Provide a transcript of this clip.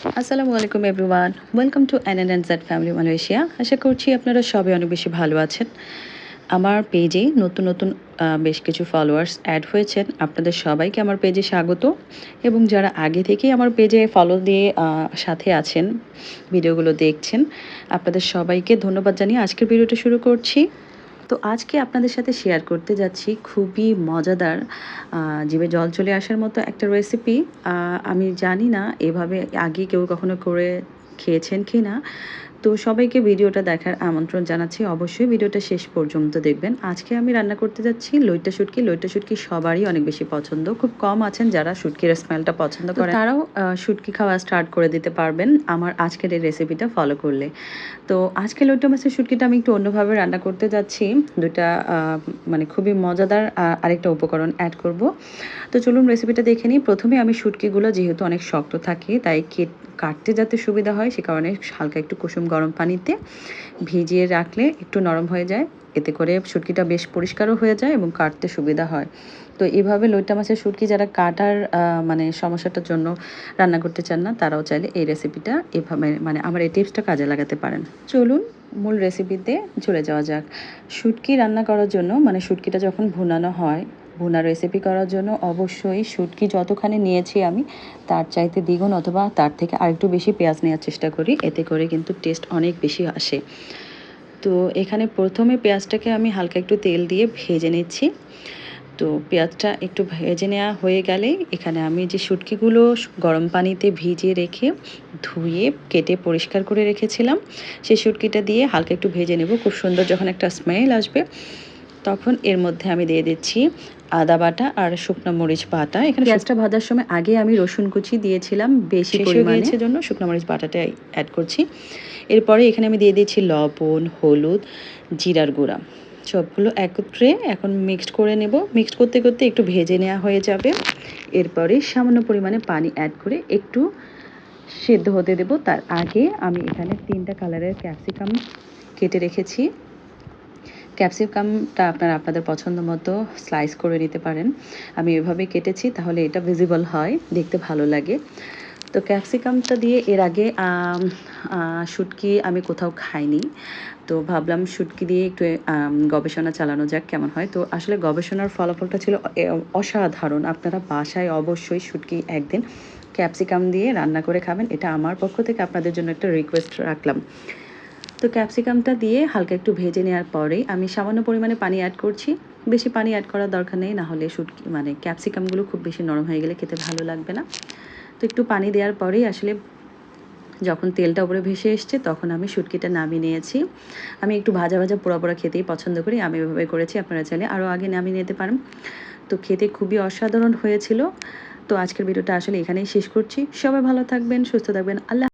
আসসালামু আলাইকুম everyone, welcome to NNZ family Malaysia. আশা করছি আপনারা সবাই অনেক বেশি ভালো আছেন। আমার পেজে নতুন নতুন বেশ কিছু ফলোয়ার্স অ্যাড হয়েছেন। আপনাদের সবাইকে আমার পেজে স্বাগত, এবং যারা আগে থেকেই আমার পেজে ফলো দিয়ে সাথে আছেন, ভিডিওগুলো দেখছেন, আপনাদের সবাইকে ধন্যবাদ জানিয়ে আজকের ভিডিওটা শুরু করছি। তো আজকে আপনাদের সাথে শেয়ার করতে যাচ্ছি খুবই মজাদার, জিভে জল চলে আসার মতো একটা রেসিপি। আমি জানি না এভাবে আগে কেউ কখনো করে খেয়েছেন কি না। তো সবাইকে ভিডিওটা দেখার আমন্ত্রণ জানাচ্ছি। অবশ্যই ভিডিওটা শেষ পর্যন্ত দেখবেন। আজকে আমি রান্না করতে যাচ্ছি লইট্টা শুটকি। লইট্টা শুটকি সবারই অনেক বেশি পছন্দ। খুব কম আছেন যারা শুটকির স্মেলটা পছন্দ করেন। তারাও শুটকি খাওয়া স্টার্ট করে দিতে পারবেন আমার আজকের এই রেসিপিটা ফলো করলে। তো আজকে লইট্টা মাছের শুটকিটা আমি একটু অন্যভাবে রান্না করতে যাচ্ছি। দুইটা মানে খুবই মজাদার আরেকটা উপকরণ অ্যাড করব। তো চলুন রেসিপিটা দেখে নিই। প্রথমে আমি শুটকিগুলো যেহেতু অনেক শক্ত থাকে, তাই কাটতে যাতে সুবিধা হয় সে কারণে হালকা একটু কুসুম গরম পানিতে ভিজিয়ে রাখলে একটু নরম হয়ে যায়। এতে করে শুটকিটা বেশ পরিষ্কারও হয়ে যায় এবং কাটতে সুবিধা হয়। তো এইভাবে লইট্টা মাছের শুটকি যারা কাটার মানে সমস্যাটার জন্য রান্না করতে চান না, তারাও চাইলে এই রেসিপিটা এভাবে মানে আমার এই টিপসটা কাজে লাগাতে পারেন। চলুন মূল রেসিপিতে চলে যাওয়া যাক। শুটকি রান্না করার জন্য মানে শুটকিটা যখন ভুনানো হয়, ভুনা রেসিপি করার জন্য অবশ্যই শুটকি যতখানি নিয়েছি আমি তার চাইতে দ্বিগুণ অথবা তার থেকে আরেকটু বেশি পেঁয়াজ নেওয়ার চেষ্টা করি। এতে করে কিন্তু টেস্ট অনেক বেশি আসে। তো এখানে প্রথমে পেঁয়াজটাকে আমি হালকা একটু তেল দিয়ে ভেজে নিচ্ছি। তো পেঁয়াজটা একটু ভেজে নেওয়া হয়ে গেলে এখানে আমি যে শুটকিগুলো গরম পানিতে ভিজিয়ে রেখে ধুয়ে কেটে পরিষ্কার করে রেখেছিলাম, সেই শুটকিটা দিয়ে হালকা একটু ভেজে নেব। খুব সুন্দর যখন একটা স্মেল আসবে, তখন এর মধ্যে আমি দিয়ে দিচ্ছি আদা বাটা আর শুকনো মরিচ বাটা। এখানে পেঁয়াজটা ভাজার সময় আগে আমি রসুন কুচি দিয়েছিলাম বেশি পরিমাণে, জন্য শুকনো মরিচ বাটাটা অ্যাড করছি। এরপরে এখানে আমি দিয়ে দিচ্ছি লবণ, হলুদ, জিরার গুঁড়া, সবগুলো একত্রে এখন মিক্সড করে নেব। মিক্সড করতে করতে একটু ভেজে নেওয়া হয়ে যাবে। এরপরে সামান্য পরিমাণে পানি অ্যাড করে একটু সেদ্ধ হতে দেব। তার আগে আমি এখানে 3টা কালারের ক্যাপসিকাম কেটে রেখেছি। ক্যাপসিকামটা আপনারা আপনাদের পছন্দ মতো স্লাইস করে নিতে পারেন। আমি এভাবে কেটেছি, তাহলে এটা ভিজিবল হয়, দেখতে ভালো লাগে। তো ক্যাপসিকামটা দিয়ে এর আগে শুটকি আমি কোথাও খাইনি। তো ভাবলাম শুটকি দিয়ে একটু গবেষণা চালানো যাক কেমন হয়। তো আসলে গবেষণার ফলাফলটা ছিল অসাধারণ। আপনারা বাসায় অবশ্যই শুটকি একদিন ক্যাপসিকাম দিয়ে রান্না করে খাবেন। এটা আমার পক্ষ থেকে আপনাদের জন্য একটা রিকোয়েস্ট রাখলাম। তো ক্যাপসিকামটা দিয়ে হালকা একটু ভেজে নেওয়ার পরেই আমি সামান্য পরিমাণে পানি অ্যাড করছি। বেশি পানি অ্যাড করার দরকার নেই, না হলে শুটকি মানে ক্যাপসিকামগুলো খুব বেশি নরম হয়ে গেলে খেতে ভালো লাগবে না। তো একটু পানি দেওয়ার পরেই আসলে যখন তেলটা উপরে ভেসে এসছে, তখন আমি শুটকিটা নামিয়ে নিয়েছি। আমি একটু ভাজা ভাজা পোড়া পোড়া খেতেই পছন্দ করি, আমি এভাবে করেছি। আপনারা চাইলে আরও আগে নামিয়ে নিতে পারেন। তো খেতে খুবই অসাধারণ হয়েছিল। তো আজকের ভিডিওটা আসলে এখানেই শেষ করছি। সবাই ভালো থাকবেন, সুস্থ থাকবেন। আল্লাহ।